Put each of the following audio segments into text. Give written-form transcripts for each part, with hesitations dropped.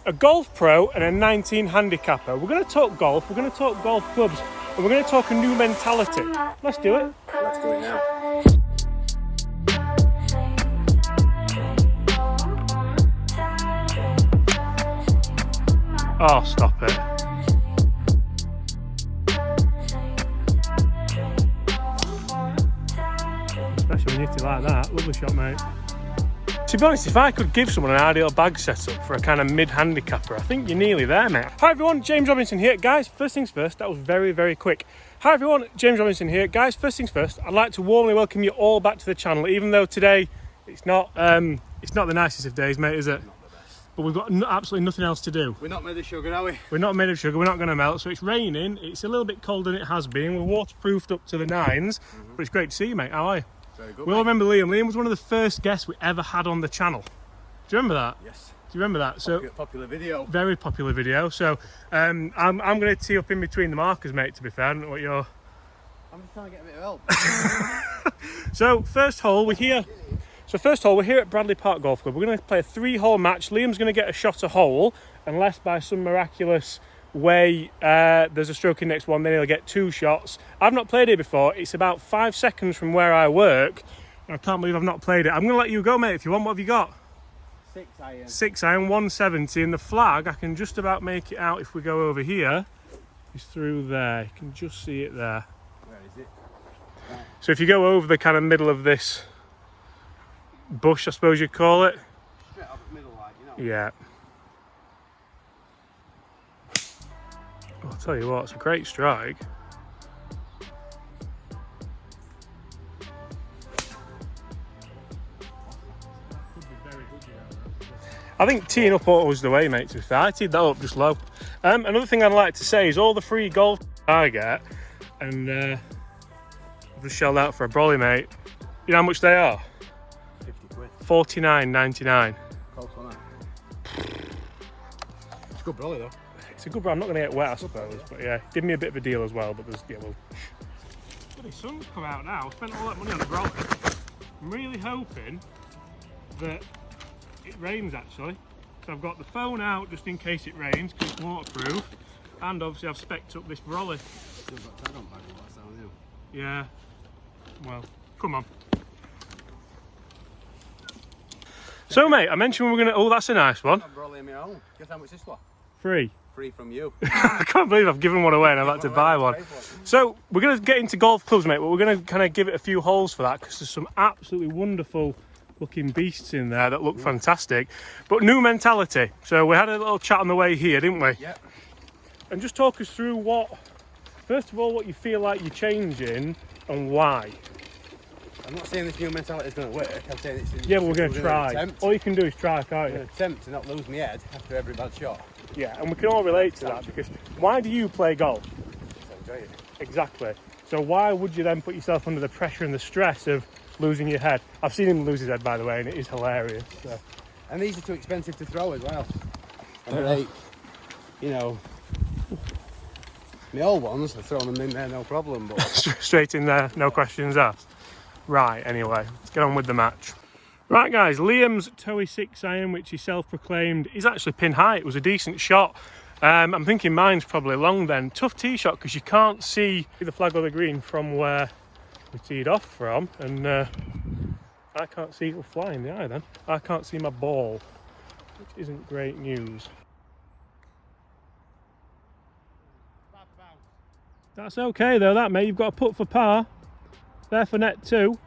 a golf pro and a 19 handicapper. We're going to talk golf, we're going to talk golf clubs, and we're going to talk a new mentality. Let's do it. Let's do it now. Oh, stop it. Especially when you hit it like that. Lovely shot, mate. To be honest, if I could give someone an ideal bag setup for a kind of mid-handicapper, I think you're nearly there, mate. Hi everyone, James Robinson here. Guys, first things first, that was very, very quick. Hi everyone, James Robinson here. Guys, first things first, I'd like to warmly welcome you all back to the channel, even though today it's not the nicest of days, mate, is it? Not the best. But we've got absolutely nothing else to do. We're not made of sugar, are we? We're not made of sugar, we're not going to melt, so it's raining, it's a little bit colder than it has been, we're waterproofed up to the nines, but it's great to see you, mate. How are you? Very good, we all remember Liam. Liam was one of the first guests we ever had on the channel. Do you remember that? Yes. Do you remember that? Popular video. Very popular video. So I'm going to tee up in between the markers, mate, to be fair. I don't know what you're... I'm just trying to get a bit of help. So first hole, we're here at Bradley Park Golf Club. We're going to play a 3-hole match. Liam's going to get a shot a hole, unless by some miraculous way there's a stroke in next one, then he'll get 2 shots. I've not played it before. It's about 5 seconds from where I work. I can't believe I've not played it. I'm going to let you go, mate, if you want. What have you got? 6 iron. 6 iron, 170, and the flag, I can just about make it out if we go over here. It's through there. You can just see it there. Where is it? So if you go over the kind of middle of this bush, I suppose you'd call it. Straight up the middle, like, you know. Yeah. I'll tell you what, it's a great strike. I think teeing up was the way, mate, to be fair. I teed that up just low. Another thing I'd like to say is all the free golf I get, and I've just shelled out for a brolly, mate. You know how much they are? 50 quid. $49.99. Close on that. It's a good brolly, though. It's a good brand. I'm not going to get wet, I suppose, but yeah, give me a bit of a deal as well. But there's, yeah, well, bloody sun's come out now. I spent all that money on a brolly. I'm really hoping that it rains actually. So I've got the phone out just in case it rains because it's waterproof, and obviously I've specced up this brolly. Still got tag on bag last time, haven't you? Yeah. Well, come on. So mate, I mentioned we were going to. Oh, that's a nice one. I'm brolly my own. Guess how much this was? Free. Free from you. I can't believe I've given one away and I've had to buy one. So we're going to get into golf clubs, mate, but we're going to kind of give it a few holes for that because there's some absolutely wonderful looking beasts in there that look fantastic. But new mentality. So we had a little chat on the way here, didn't we? Yeah. And just talk us through first of all, what you feel like you're changing and why. I'm not saying this new mentality is going to work. I'm saying it's... Yeah, but we're going to try. All you can do is try, can't you? I'm going to attempt to not lose my head after every bad shot. Yeah, and we can all relate to that because why do you play golf? Just enjoy it. Exactly. So why would you then put yourself under the pressure and the stress of losing your head? I've seen him lose his head, by the way, and it is hilarious. So. And these are too expensive to throw as well. And they, you know, the old ones, I've thrown them in there, no problem. But straight in there, no questions asked. Right, anyway, let's get on with the match. Right guys, Liam's Towie 6 iron, which he self-proclaimed, is actually pin high. It was a decent shot. I'm thinking mine's probably long then. Tough tee shot because you can't see the flag or the green from where we teed off from. And I can't see it fly in the eye then. I can't see my ball, which isn't great news. That's okay though, that mate. You've got a putt for par. There for net 2.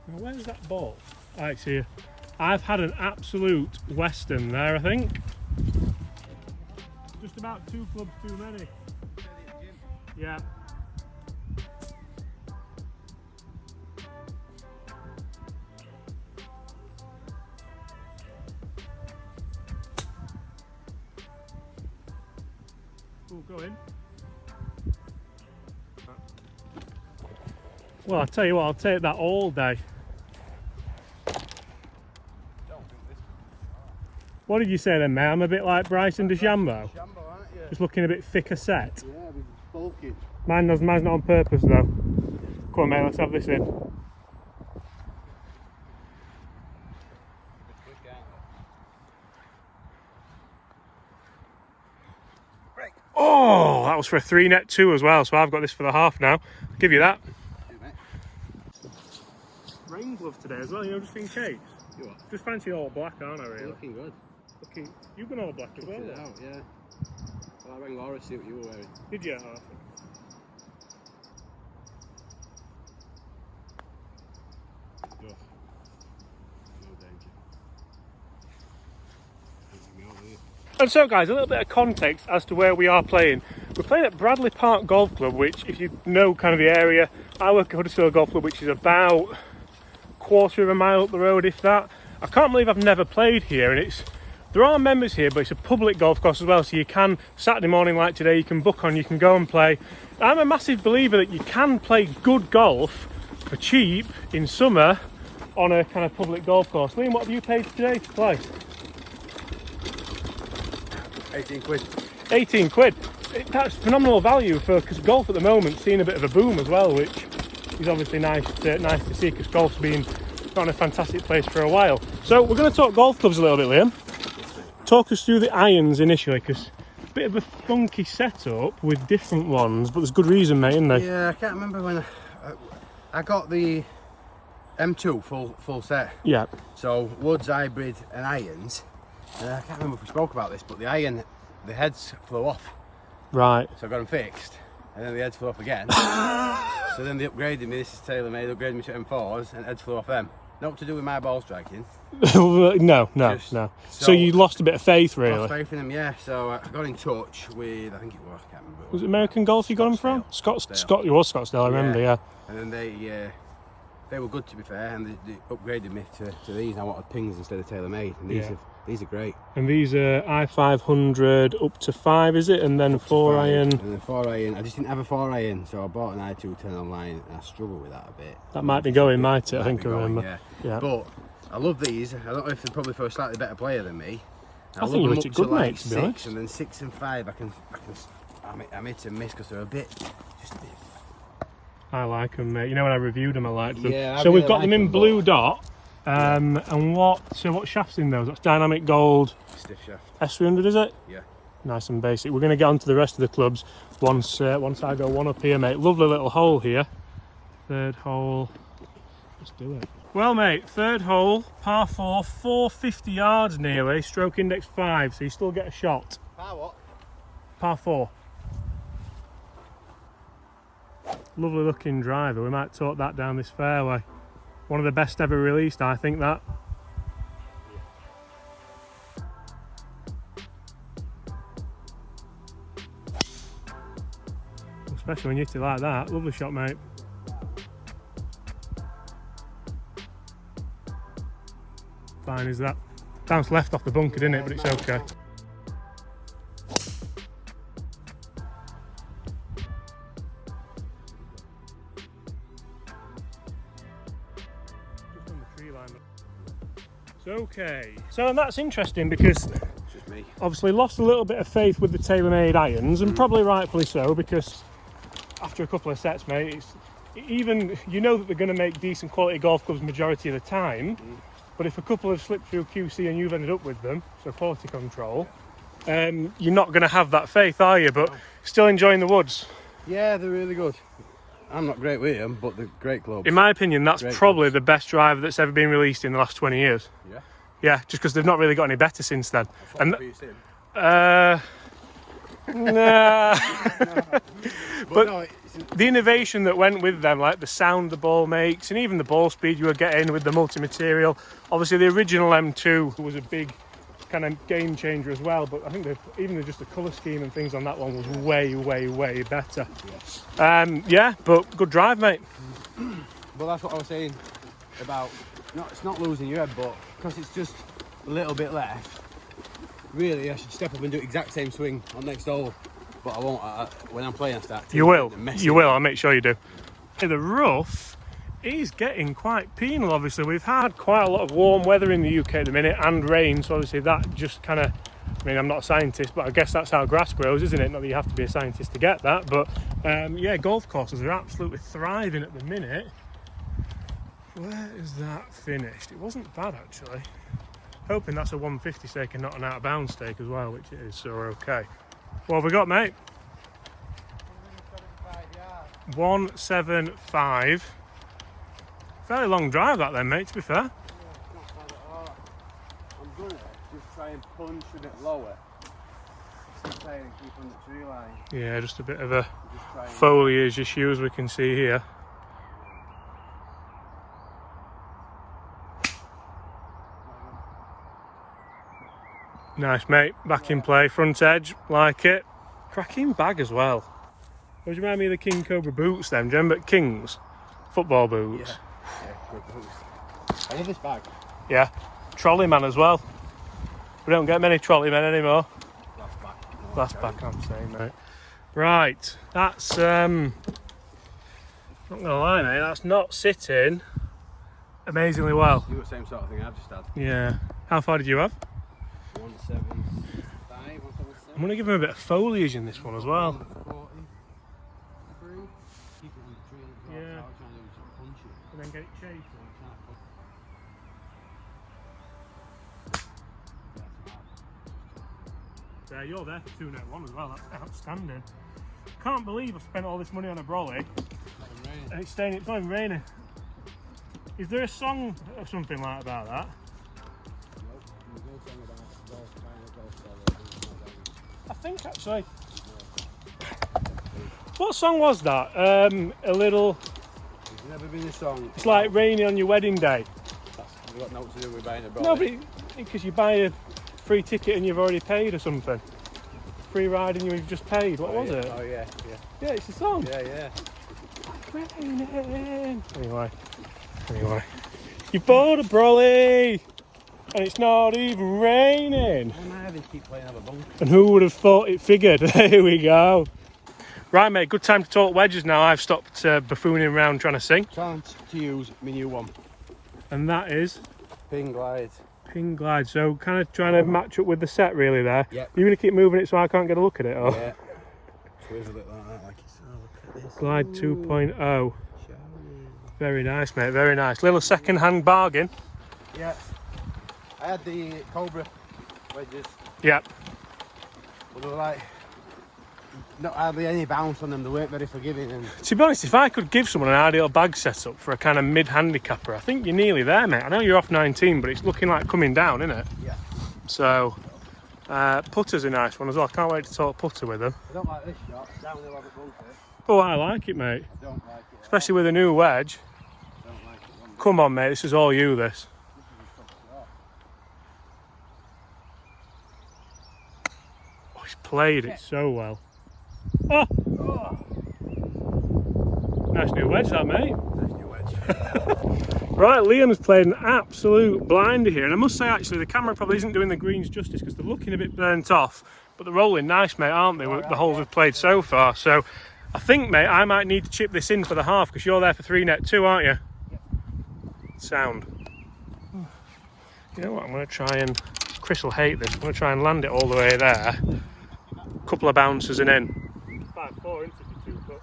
Now, where's that ball? I see you. I've had an absolute western there, I think. Just about 2 clubs too many. Yeah. Oh, go in. Well, I'll tell you what, I'll take that all day. What did you say then, mate? I'm a bit like Bryson DeChambeau. Aren't you? Just looking a bit thicker set. Yeah, we're bulky. Mine's not on purpose though. Come on, mate, let's have this in. Oh, that was for a 3-net 2 as well, so I've got this for the half now. I'll give you that. Rain gloves today as well, you know, just in case. You what? Just fancy all black, aren't I, really? You're looking good. You've been all black as well, Out, yeah. Well, I rang Laura to see what you were wearing. Did you, Arthur? No danger. And so guys, a little bit of context as to where we are playing. We're playing at Bradley Park Golf Club, which, if you know kind of the area, I work at Huddersfield Golf Club, which is about a quarter of a mile up the road, if that. I can't believe I've never played here, and there are members here, but it's a public golf course as well, so you can, Saturday morning like today, you can book on, you can go and play. I'm a massive believer that you can play good golf for cheap in summer on a kind of public golf course. Liam, what have you paid today to play? 18 quid. 18 quid. That's phenomenal value because golf at the moment's seeing a bit of a boom as well, which is obviously nice to see because golf's been not in a fantastic place for a while. So we're going to talk golf clubs a little bit, Liam. Talk us through the irons initially, because a bit of a funky setup with different ones, but there's good reason, mate, isn't there? Yeah, I can't remember when I got the M2 full set. Yeah. So woods, hybrid and irons. And I can't remember if we spoke about this, but the heads flew off. Right. So I got them fixed, and then the heads flew off again. So then they upgraded me. This is Taylormade. Upgraded me to M4s, and heads flew off them. Not to do with my ball striking. no. So you lost a bit of faith, really. Lost faith in them, yeah. So I got in touch with, I think it was, I can't remember. Was it American Golf you got them from? It was Scottsdale, I remember, yeah. And then they were good, to be fair, and they upgraded me to these. I wanted pings instead of Taylormade, and these are great. And these are I500 up to 5, is it? And then 4 iron. And then 4 iron. I just didn't have a 4 iron, so I bought an I210 online, and I struggled with that a bit. That might be going, might it? I think I remember. Yeah. But I love these. I don't know if they're probably for a slightly better player than me. I think you're a good mate, to be honest. 6, and then 6 and 5, I'm hit and miss because they're just a bit. I like them, mate. You know when I reviewed them, I liked them. Yeah, so we've got them in blue dot. And what shaft's in those? That's dynamic gold. Stiff shaft. S300, is it? Yeah. Nice and basic. We're going to get on to the rest of the clubs once I go one up here, mate. Lovely little hole here. Third hole. Let's do it. Well, mate, third hole, par 4, 450 yards nearly, stroke index 5, so you still get a shot. Par what? Par 4. Lovely looking driver. We might talk that down this fairway. One of the best ever released, I think, that. Especially when you hit it like that. Lovely shot, mate. Fine is that. Bounced left off the bunker, didn't it? But it's okay. Okay, so that's interesting because obviously lost a little bit of faith with the Taylormade irons, and probably rightfully so, because after a couple of sets, mate, it's even, you know that they're going to make decent quality golf clubs majority of the time, but if a couple have slipped through QC and you've ended up with them, so quality control, you're not going to have that faith, are you? But still enjoying the woods. Yeah, they're really good. I'm not great with them, but they're great clubs. In my opinion, that's great probably clubs. the best driver that's ever been released in the last 20 years. Yeah? Yeah, just because they've not really got any better since then. And nah. But no, the innovation that went with them, like the sound the ball makes, and even the ball speed you were getting with the multi-material. Obviously, the original M2 was a big kind of game changer as well, but I think even just the colour scheme and things on that one was way, way, way better. Yeah, but good drive, mate. Well, that's what I was saying about, it's not losing your head, but because it's just a little bit left, really I should step up and do the exact same swing on next hole, but I won't. When I'm playing, I start to. You will, I'll make sure you do. The rough is getting quite penal, obviously. We've had quite a lot of warm weather in the UK at the minute, and rain, so obviously that just kind of, I mean, I'm not a scientist, but I guess that's how grass grows, isn't it? Not that you have to be a scientist to get that, but yeah, golf courses are absolutely thriving at the minute. Where is that finished? It wasn't bad, actually. Hoping that's a 150 stake and not an out of bounds stake as well, which it is, so we're okay. What have we got, mate? 175 yards. 175. Fairly long drive that then, mate, to be fair. Yeah, it's not bad at all. I'm gonna just try and punch a bit lower. Sit there and keep on the tree line. Yeah, just a bit of a Just try and foliage issue as we can see here. Nice, mate. Back in play, front edge, like it. Cracking bag as well. What do you remind me of the King Cobra boots then? Do you remember King's football boots? Yeah, good boost. I love this bag. Yeah. Trolley man as well. We don't get many trolley men anymore. Last back. Glass back, I'm saying, mate. Right, that's not gonna lie, mate, that's not sitting amazingly well. You got the same sort of thing I've just had. Yeah. How far did you have? 175, 177. I'm gonna give him a bit of foliage in this one as well. 43. Keep it on the tree as well. Yeah. So I was trying to do some punching. And then get it chasing. There, you're there for 2 net 1 as well. That's outstanding. Can't believe I've spent all this money on a brolly and it's staying. It's not even raining. Is there a song or something like about that? I think actually. What song was that? A little. It's never been a song. It's like raining on your wedding day. We've got nothing to do with buying a brolly. No, but because you buy a free ticket and you've already paid or something. Free ride and you've just paid. What was it? Oh yeah, yeah. Yeah, it's a song. Yeah. Raining. Anyway. You bought a brolly and it's not even raining. Why am I having to keep playing other bunker? And who would have thought it figured? Here we go. Right, mate, good time to talk wedges now. I've stopped buffooning around trying to sing. Time to use my new one. And that is Ping Glide. Ping Glide. So kind of trying to match up with the set really there. Yep. You're going to keep moving it so I can't get a look at it? Or? Yeah. Twizzle it like that, like it's. Oh, look at this. Glide 2.0. Shall we? Very nice, mate, very nice. Little second-hand bargain. Yeah. I had the Cobra wedges, Yep. but they were like not hardly any bounce on them. They weren't very forgiving. And To be honest, if I could give someone an ideal bag setup for a kind of mid-handicapper, I think you're nearly there, mate. I know you're off 19, but it's looking like coming down, isn't it? yeah, So, putter's a nice one as well. I can't wait to talk putter with them. I don't like this shot. Downhill have a bunker. Oh, I like it, mate. I don't like it. Especially with a new wedge. I don't like it. One bit. Come on, mate, this is all you, this. This is a tough shot. Oh, he's played it so well. Oh! Oh, Nice new wedge, that, mate. nice new wedge. Right, Liam's played an absolute blinder here, and I must say, actually, the camera probably isn't doing the greens justice because they're looking a bit burnt off, but they're rolling nice, mate, aren't they, with the holes we've played so far. So, I think, mate, I might need to chip this in for the half because you're there for 3 net 2, aren't you? Yep. Sound. You know what, I'm going to try and... Chris will hate this. I'm going to try and land it all the way there. Couple of bounces and in. 5-4 into the 2 foot.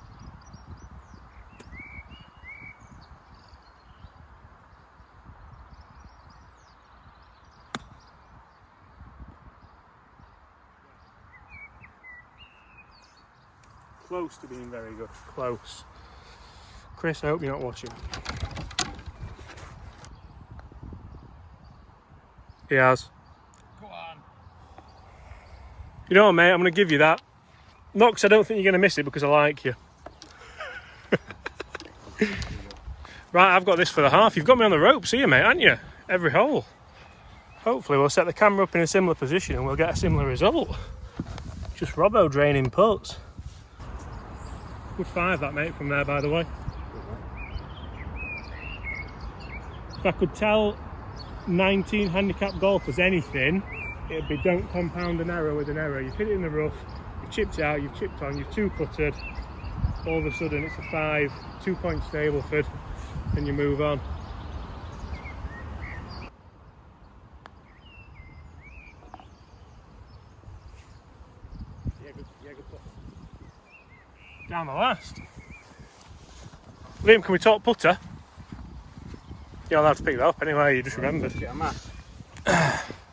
Close to being very good. Close. Chris, I hope you're not watching. He has. Go on. You know what, mate? I'm going to give you that. Not because I don't think you're going to miss it, because I like you. Right, I've got this for the half. You've got me on the ropes here, mate, haven't you? Every hole. Hopefully we'll set the camera up in a similar position and we'll get a similar result. Just Robbo draining putts. Good 5 that, mate, from there, by the way. If I could tell 19 handicap golfers anything, it'd be don't compound an error with an error. You've hit it in the rough, you've chipped it out, you've chipped on, you've 2-putted. All of a sudden it's a 5, 2 point Stableford, and you move on. Yeah, good putt. Down the last. Liam, can we talk putter? You're allowed to pick that up anyway, you just remembered. Get a mat.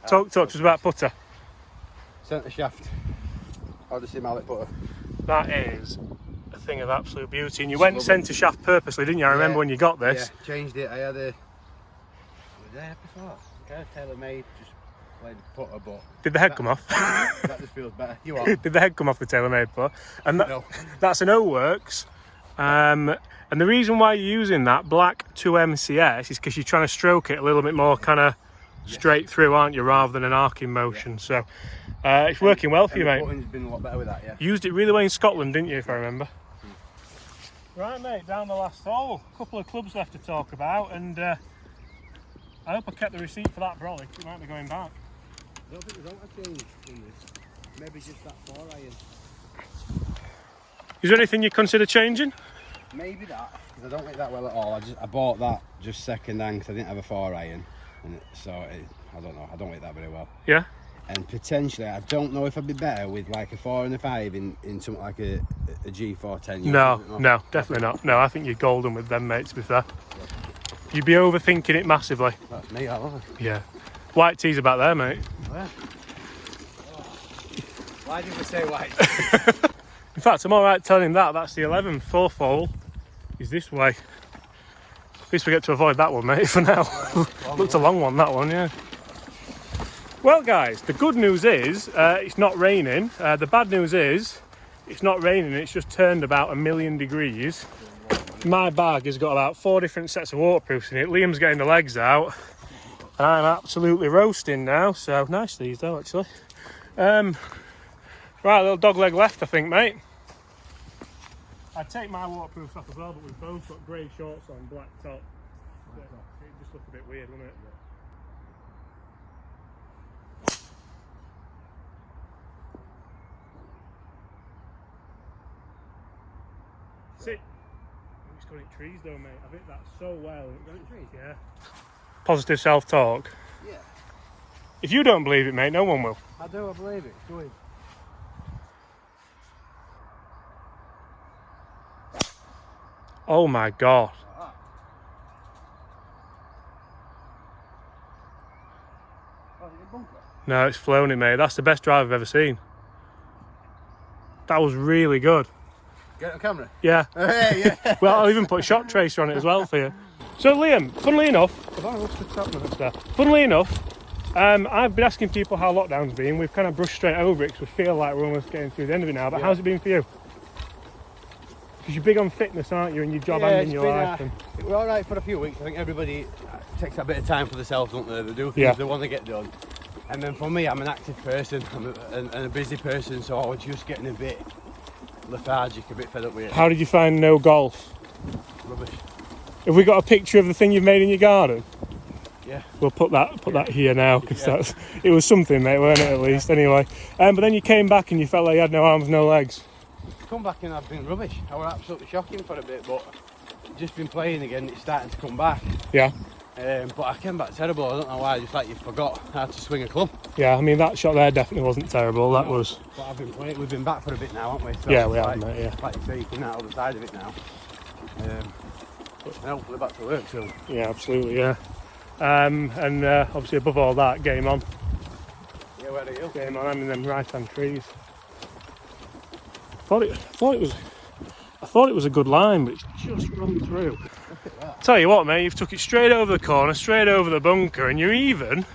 Talk to us about putter. Centre shaft. Odyssey mallet putter. That is a thing of absolute beauty. And you went centre shaft purposely, didn't you? I remember when you got this. Yeah, changed it. I had a... Was there before? I had a Taylormade, just played the putter, but... Did the head come off? That just feels better. You are. Did the head come off the Taylormade putter? And No. that's an O-Works. And the reason why you're using that black 2MCS is because you're trying to stroke it a little bit more kind of straight through, aren't you, rather than an arcing motion. So it's working well for you, mate. The putting's been a lot better with that, yeah. Used it really well in Scotland, didn't you, if I remember? Right, mate, down the last hole. A couple of clubs left to talk about, and I hope I kept the receipt for that brolly, because it might be going back. I don't think there's a change in this. Maybe just that 4-iron. Is there anything you consider changing? Maybe that, because I don't like that well at all. I bought that just second hand because I didn't have a 4-iron, and I don't know. I don't like that very well. Yeah. And potentially, I don't know if I'd be better with like a 4 and a 5 in something like a G410. No, definitely not. No, I think you're golden with them, mate, to be fair. You'd be overthinking it massively. That's me, I love it. Yeah. White tees about there, mate. Where? Why did we say white? In fact, I'm all right telling him that's the 11th. Fourth hole is this way. At least we get to avoid that one, mate, for now. Looked a long one, that one, yeah. Well, guys, the good news is it's not raining. The bad news is it's not raining. It's just turned about 1,000,000 degrees. My bag has got about 4 different sets of waterproofs in it. Liam's getting the legs out. And I'm absolutely roasting now. So, nice these, though, actually. Right, little dog leg left, I think, mate. I'd take my waterproofs off as well, but we've both got grey shorts on, black top. It just looked a bit weird, wouldn't it? See, it's got it trees though, mate. I've hit that so well. Got it trees? Yeah. Positive self-talk. Yeah. If you don't believe it, mate, no one will. I do, I believe it. Go in. Oh my God. Oh, is it a bunker? No, it's flown it, mate. That's the best drive I've ever seen. That was really good. Get it on camera? Yeah. Hey, yeah. Well, I'll even put a shot tracer on it as well for you. So, Liam, funnily enough, I've been asking people how lockdown's been. We've kind of brushed straight over it because we feel like we're almost getting through the end of it now. But how's it been for you? Because you're big on fitness, aren't you, and your job and in your life. We're all right for a few weeks. I think everybody takes a bit of time for themselves, don't they? They do things they want to get done. And then for me, I'm an active person, and a busy person, so I was just getting a bit lethargic, a bit fed up with it. How did you find no golf? Rubbish. Have we got a picture of the thing you've made in your garden? Yeah. We'll put that here now, because it was something, mate, weren't it, at least, anyway. But then you came back and you felt like you had no arms, no legs. Come back and I've been rubbish. I was absolutely shocking for a bit, but just been playing again, it's starting to come back. Yeah. But I came back terrible. I don't know why, just like you forgot how to swing a club. Yeah, I mean, that shot there definitely wasn't terrible. That was... But I've been playing, we've been back for a bit now, haven't we? So yeah, we have, mate, yeah. Like you say, you come out the other side of it now. But hopefully back to work soon. Yeah, absolutely, yeah. And obviously above all that, game on. Yeah, where are you? Game on, I'm in them right-hand trees. I thought it was a good line, but it's just run through. Tell you what, mate, you've took it straight over the corner, straight over the bunker, and you're even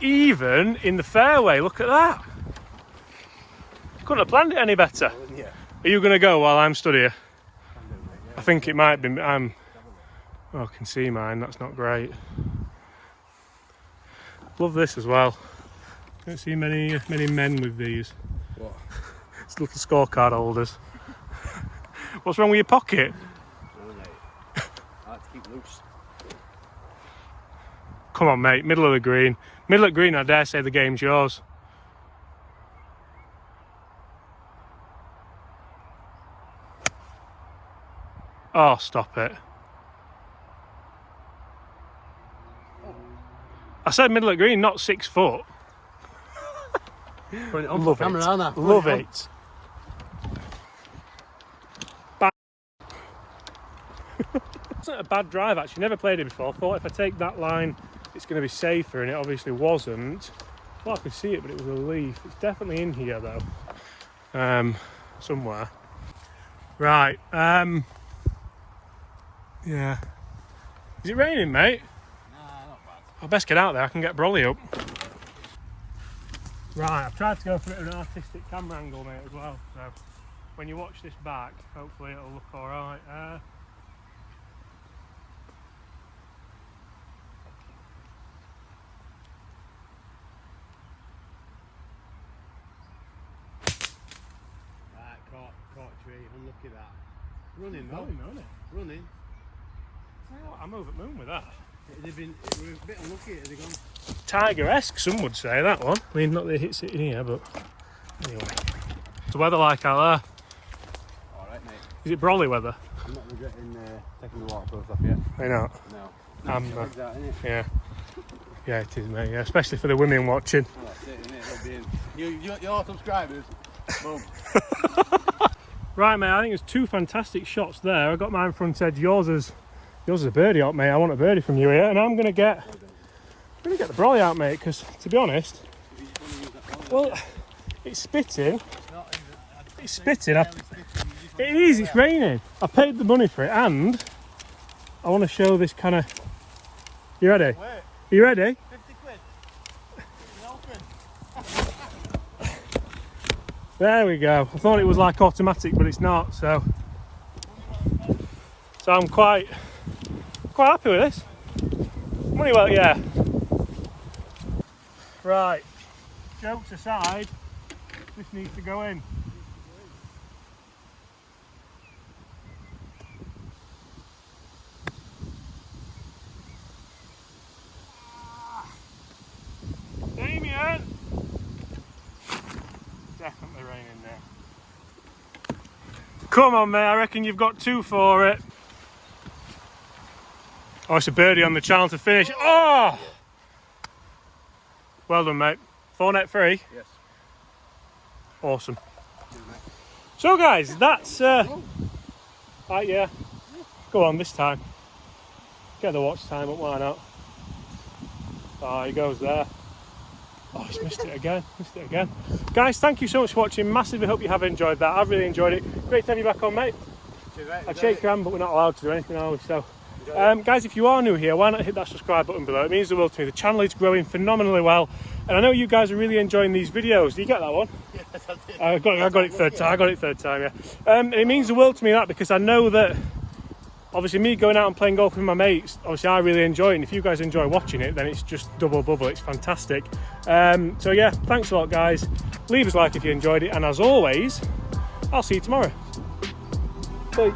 in the fairway. Look at that. Couldn't have planned it any better. Yeah. Are you going to go while I'm stood here? I think it might be. Oh, I can see mine. That's not great. Love this as well. Don't see many men with these. What? It's little scorecard holders. What's wrong with your pocket? No, mate. I like to keep loose. Come on, mate. Middle of the green. Middle of the green, I dare say the game's yours. Oh, stop it. I said middle of the green, not 6 foot. Put it on Love camera, it. aren't I? Love it. It's not a bad drive, actually. Never played it before. Thought if I take that line, it's going to be safer, and it obviously wasn't. Well, I could see it, but it was a leaf. It's definitely in here, though. somewhere. Right, yeah. Is it raining, mate? Nah, not bad. I best get out there, I can get brolly up. Right, I've tried to go for an artistic camera angle, mate, as well, so when you watch this back, hopefully it'll look alright. Right, caught tree, unlucky that. Running though. Running, isn't it? Running. I'm over the moon with that. It was a bit unlucky, it had gone. Tiger-esque, some would say, that one. I mean, not that it hits it in here, but anyway. What's the weather like out there? Alright, mate. Is it brolly weather? I'm not regretting taking the waterproof off yet. Are you not? No. I'm It's that, innit? Yeah. Yeah, it is, mate. Yeah, especially for the women watching. Oh, that's it, innit? That'll be in. Your subscribers. Boom. Right, mate, I think there's two fantastic shots there. I got mine front edge. Yours is a birdie out, mate. I want a birdie from you here, and I'm gonna get the brolly out, mate, because to be honest, well, it's spitting. It's spitting. It is. It's raining. I paid the money for it, and I want to show this kind of. You ready? Wait. Are you ready? 50 quid. There we go. I thought it was like automatic, but it's not. So I'm quite happy with this. Money well, yeah. Right. Jokes aside, this needs to go in. Damien! Definitely raining there. Come on, mate, I reckon you've got two for it. Oh, it's a birdie on the channel to finish. Oh! Well done, mate. 4 net free. Yes. Awesome. So, guys, that's... yeah. Go on, this time. Get the watch time up, why not? Oh, he goes there. Oh, he's missed it again. Guys, thank you so much for watching. Massively hope you have enjoyed that. I've really enjoyed it. Great to have you back on, mate. I'd shake your hand, but we're not allowed to do anything, are we? So, guys, if you are new here, why not hit that subscribe button below? It means the world to me. The channel is growing phenomenally well, and I know you guys are really enjoying these videos. Do you get that one? Yes, I did. I got it third time. I got it third time. Yeah. It means the world to me that because I know that. Obviously, me going out and playing golf with my mates, obviously I really enjoy it, and if you guys enjoy watching it, then it's just double bubble. It's fantastic. So yeah, thanks a lot, guys. Leave us a like if you enjoyed it, and as always, I'll see you tomorrow. Bye.